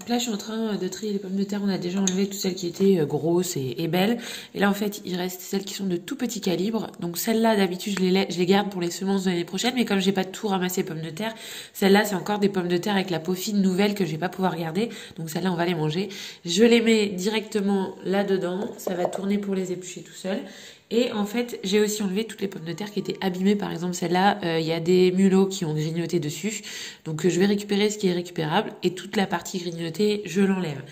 Donc là, je suis en train de trier les pommes de terre. On a déjà enlevé toutes celles qui étaient grosses et belles. Et là, en fait, il reste celles qui sont de tout petit calibre. Donc celles-là, d'habitude, je les garde pour les semences de l'année prochaine. Mais comme j'ai pas tout ramassé pommes de terre, celles-là, c'est encore des pommes de terre avec la peau fine nouvelle que je vais pas pouvoir garder. Donc celles-là, on va les manger. Je les mets directement là-dedans. Ça va tourner pour les éplucher tout seul. Et en fait, j'ai aussi enlevé toutes les pommes de terre qui étaient abîmées. Par exemple, celle-là, il y a des mulots qui ont grignoté dessus. Donc, je vais récupérer ce qui est récupérable et toute la partie grignotée, je l'enlève.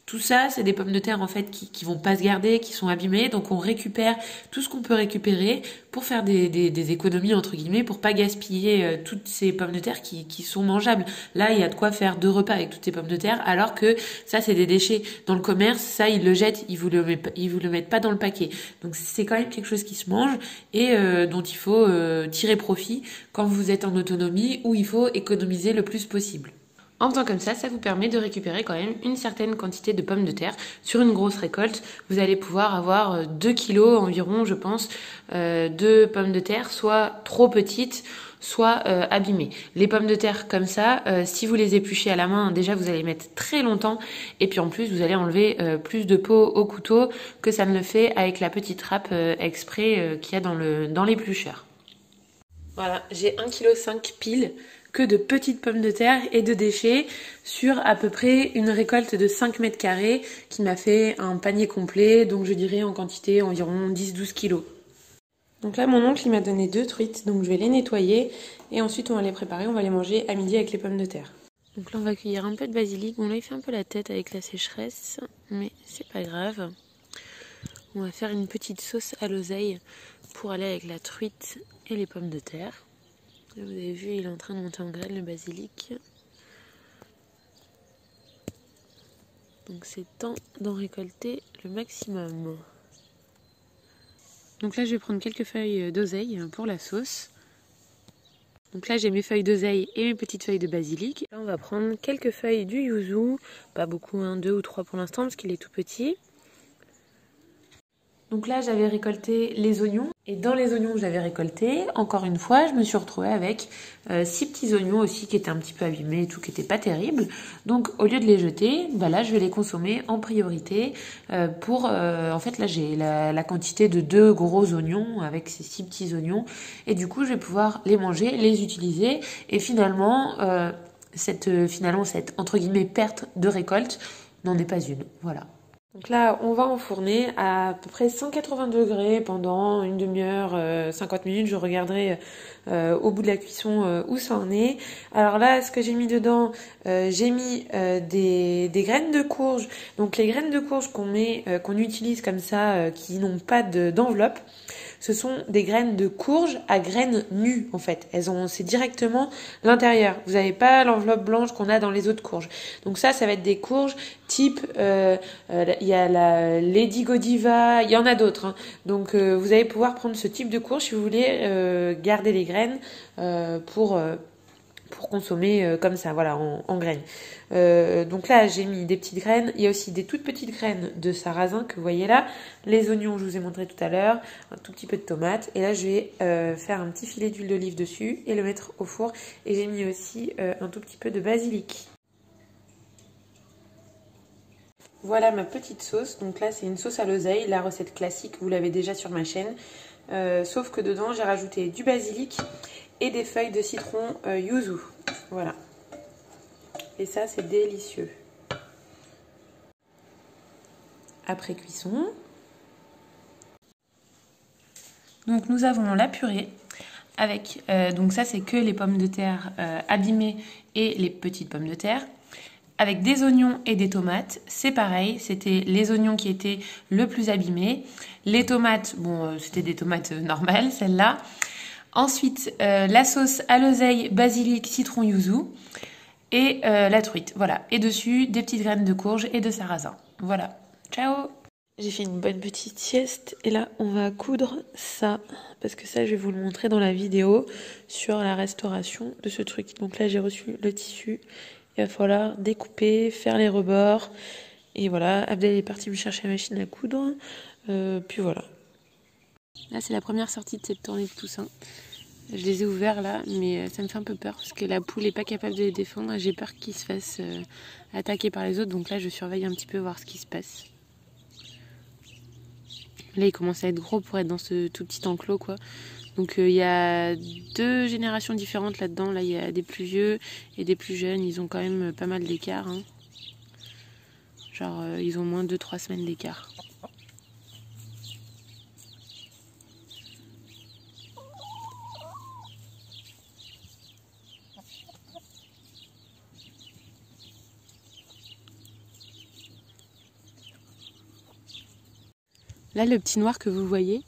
Tout ça, c'est des pommes de terre en fait qui vont pas se garder, qui sont abîmées. Donc on récupère tout ce qu'on peut récupérer pour faire des économies entre guillemets, pour pas gaspiller toutes ces pommes de terre qui sont mangeables. Là, il y a de quoi faire 2 repas avec toutes ces pommes de terre, alors que ça, c'est des déchets. Dans le commerce, ça, ils le jettent, ils vous le mettent pas dans le paquet. Donc c'est quand même quelque chose qui se mange et dont il faut tirer profit quand vous êtes en autonomie, où il faut économiser le plus possible. En faisant comme ça vous permet de récupérer quand même une certaine quantité de pommes de terre. Sur une grosse récolte, vous allez pouvoir avoir 2 kilos environ, je pense, de pommes de terre, soit trop petites, soit abîmées. Les pommes de terre comme ça, si vous les épluchez à la main, déjà vous allez mettre très longtemps, et puis en plus vous allez enlever plus de peau au couteau que ça ne le fait avec la petite râpe exprès qu'il y a dans l'éplucheur. Voilà, j'ai 1,5 kg pile que de petites pommes de terre et de déchets sur à peu près une récolte de 5 mètres carrés qui m'a fait un panier complet, donc je dirais en quantité environ 10-12 kilos. Donc là, mon oncle il m'a donné 2 truites, donc je vais les nettoyer et ensuite on va les préparer, on va les manger à midi avec les pommes de terre. Donc là, on va cueillir un peu de basilic. Bon là, il fait un peu la tête avec la sécheresse, mais c'est pas grave. On va faire une petite sauce à l'oseille pour aller avec la truite et les pommes de terre. Là, vous avez vu, il est en train de monter en graines le basilic. Donc c'est temps d'en récolter le maximum. Donc là, je vais prendre quelques feuilles d'oseille pour la sauce. Donc là, j'ai mes feuilles d'oseille et mes petites feuilles de basilic. Là, on va prendre quelques feuilles du yuzu. Pas beaucoup, 2 ou 3 pour l'instant parce qu'il est tout petit. Donc là, j'avais récolté les oignons. Et dans les oignons que j'avais récoltés, encore une fois, je me suis retrouvée avec 6 petits oignons aussi qui étaient un petit peu abîmés et tout, qui n'étaient pas terribles. Donc au lieu de les jeter, là, je vais les consommer en priorité en fait, là, j'ai la quantité de 2 gros oignons avec ces 6 petits oignons. Et du coup, je vais pouvoir les manger, les utiliser. Et finalement, cette entre guillemets, perte de récolte n'en est pas une. Voilà. Donc là, on va enfourner à peu près 180 degrés pendant une demi-heure, 50 minutes. Je regarderai au bout de la cuisson où ça en est. Alors là, ce que j'ai mis dedans, j'ai mis des graines de courge. Donc les graines de courge qu'on utilise comme ça, qui n'ont pas d'enveloppe, ce sont des graines de courge à graines nues en fait. C'est directement l'intérieur. Vous n'avez pas l'enveloppe blanche qu'on a dans les autres courges. Donc ça va être des courges type, il y a la Lady Godiva, il y en a d'autres. Donc vous allez pouvoir prendre ce type de courge si vous voulez garder les graines pour consommer comme ça, voilà, en graines. Donc là, j'ai mis des petites graines. Il y a aussi des toutes petites graines de sarrasin que vous voyez là. Les oignons, je vous ai montré tout à l'heure. Un tout petit peu de tomates. Et là, je vais faire un petit filet d'huile d'olive dessus et le mettre au four. Et j'ai mis aussi un tout petit peu de basilic. Voilà ma petite sauce. Donc là, c'est une sauce à l'oseille. La recette classique, vous l'avez déjà sur ma chaîne. Sauf que dedans, j'ai rajouté du basilic et des feuilles de citron yuzu. Voilà. Et ça, c'est délicieux. Après cuisson. Donc nous avons la purée avec, donc ça c'est que les pommes de terre abîmées et les petites pommes de terre. Avec des oignons et des tomates, c'est pareil, c'était les oignons qui étaient le plus abîmés. Les tomates, bon c'était des tomates normales, celles-là. Ensuite, la sauce à l'oseille, basilic, citron, yuzu et la truite. Voilà. Et dessus, des petites graines de courge et de sarrasin. Voilà. Ciao! J'ai fait une bonne petite sieste et là, on va coudre ça. Parce que ça, je vais vous le montrer dans la vidéo sur la restauration de ce truc. Donc là, j'ai reçu le tissu. Il va falloir découper, faire les rebords. Et voilà, Abdel est parti me chercher la machine à coudre. Puis voilà. Là, c'est la première sortie de cette tournée de Toussaint. Je les ai ouverts là, mais ça me fait un peu peur parce que la poule n'est pas capable de les défendre. J'ai peur qu'ils se fassent attaquer par les autres, donc là je surveille un petit peu voir ce qui se passe. Là, ils commencent à être gros pour être dans ce tout petit enclos, quoi. Donc il y a 2 générations différentes là-dedans. Là, il y a des plus vieux et des plus jeunes. Ils ont quand même pas mal d'écart. Hein. Genre, ils ont moins de 3 semaines d'écart. Là, le petit noir que vous voyez,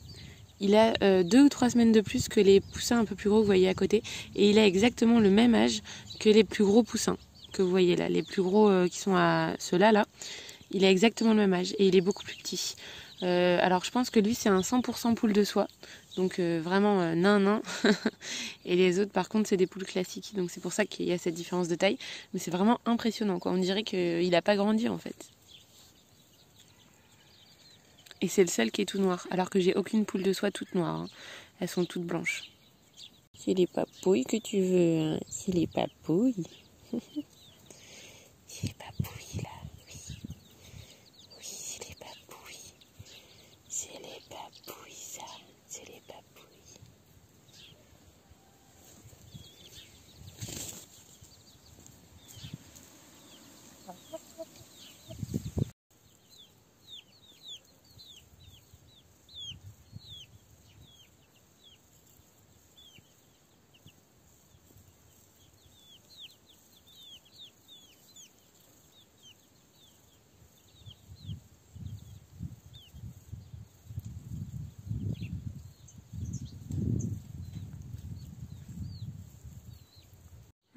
il a 2 ou 3 semaines de plus que les poussins un peu plus gros que vous voyez à côté. Et il a exactement le même âge que les plus gros poussins que vous voyez là. Les plus gros qui sont à ceux-là, là, il a exactement le même âge et il est beaucoup plus petit. Alors je pense que lui c'est un 100% poule de soie. Donc vraiment nain. Et les autres par contre c'est des poules classiques. Donc c'est pour ça qu'il y a cette différence de taille. Mais c'est vraiment impressionnant, quoi. On dirait qu'il n'a pas grandi en fait. Et c'est le seul qui est tout noir, alors que j'ai aucune poule de soie toute noire. Hein. Elles sont toutes blanches. C'est les papouilles que tu veux, hein. C'est les papouilles. C'est les papouilles là, oui. Oui, c'est les papouilles. C'est les papouilles ça, c'est les papouilles.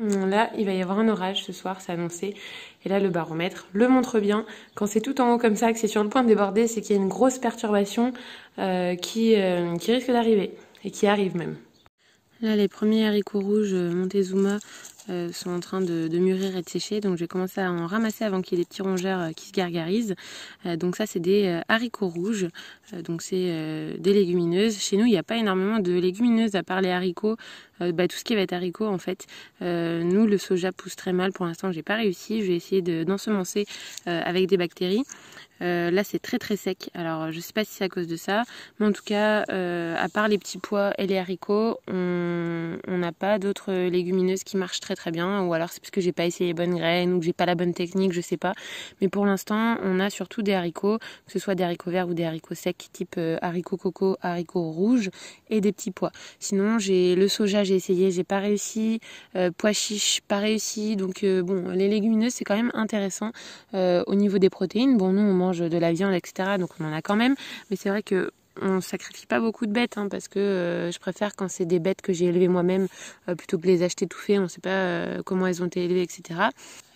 Là, il va y avoir un orage ce soir, c'est annoncé. Et là, le baromètre le montre bien. Quand c'est tout en haut comme ça, que c'est sur le point de déborder, c'est qu'il y a une grosse perturbation qui risque d'arriver. Et qui arrive même. Là, les premiers haricots rouges Montezuma sont en train de mûrir et de sécher. Donc, je vais commencer à en ramasser avant qu'il y ait des petits rongeurs qui se gargarisent. Donc, ça, c'est des haricots rouges. Donc, c'est des légumineuses. Chez nous, il n'y a pas énormément de légumineuses à part les haricots. Tout ce qui va être haricots, en fait. Nous, le soja pousse très mal. Pour l'instant, j'ai pas réussi. Je vais essayer d'ensemencer avec des bactéries. Là c'est très très sec, alors je sais pas si c'est à cause de ça, mais en tout cas à part les petits pois et les haricots, on n'a pas d'autres légumineuses qui marchent très très bien, ou alors c'est parce que j'ai pas essayé les bonnes graines ou que j'ai pas la bonne technique, je sais pas, mais pour l'instant on a surtout des haricots, que ce soit des haricots verts ou des haricots secs type haricots coco, haricots rouges et des petits pois. Sinon j'ai le soja, j'ai essayé, j'ai pas réussi, pois chiches pas réussi, donc bon, les légumineuses c'est quand même intéressant au niveau des protéines. Bon, nous on mange de la viande, etc. Donc on en a quand même. Mais c'est vrai que on sacrifie pas beaucoup de bêtes, hein, parce que je préfère quand c'est des bêtes que j'ai élevées moi-même plutôt que de les acheter tout fait. On sait pas comment elles ont été élevées, etc.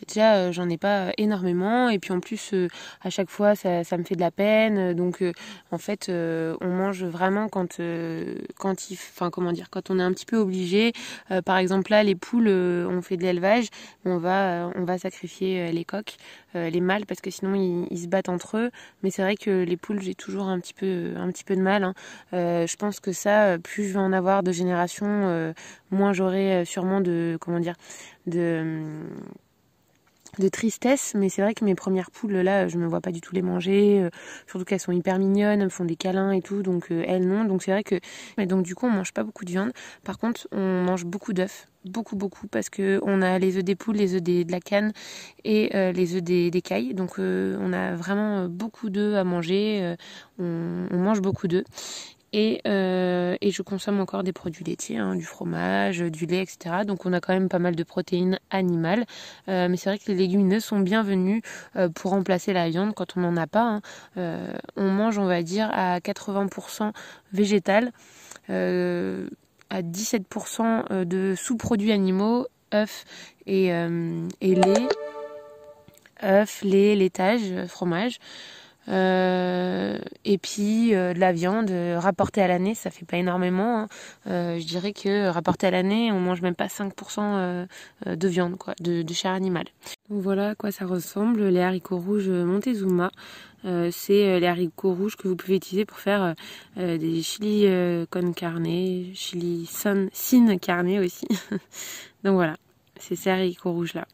Déjà, j'en ai pas énormément. Et puis en plus, à chaque fois, ça me fait de la peine. Donc en fait, on mange vraiment quand quand on est un petit peu obligé. Par exemple là, les poules, on fait de l'élevage, on va sacrifier les coqs, les mâles, parce que sinon ils se battent entre eux. Mais c'est vrai que les poules, j'ai toujours un petit peu de mal. Hein. Je pense que ça, plus je vais en avoir de générations, moins j'aurai sûrement de tristesse, mais c'est vrai que mes premières poules là, je me vois pas du tout les manger, surtout qu'elles sont hyper mignonnes, elles me font des câlins et tout, donc elles non, donc c'est vrai que, mais donc du coup on mange pas beaucoup de viande. Par contre on mange beaucoup d'œufs, beaucoup parce que on a les œufs des poules, les œufs de la canne et les œufs des cailles, donc on a vraiment beaucoup d'œufs à manger, on mange beaucoup d'œufs. Et je consomme encore des produits laitiers, hein, du fromage, du lait, etc. Donc on a quand même pas mal de protéines animales. Mais c'est vrai que les légumineuses sont bienvenues pour remplacer la viande quand on n'en a pas. Hein. On mange, on va dire, à 80% végétal, à 17% de sous-produits animaux, œufs et lait. Œufs, lait, laitage, fromage. Et puis de la viande rapportée à l'année, ça fait pas énormément. Hein. Je dirais que rapportée à l'année, on mange même pas 5% de viande, quoi, de chair animale. Donc voilà à quoi ça ressemble, les haricots rouges Montezuma. C'est les haricots rouges que vous pouvez utiliser pour faire des chili con carne, chili sin carne aussi. Donc voilà, c'est ces haricots rouges là.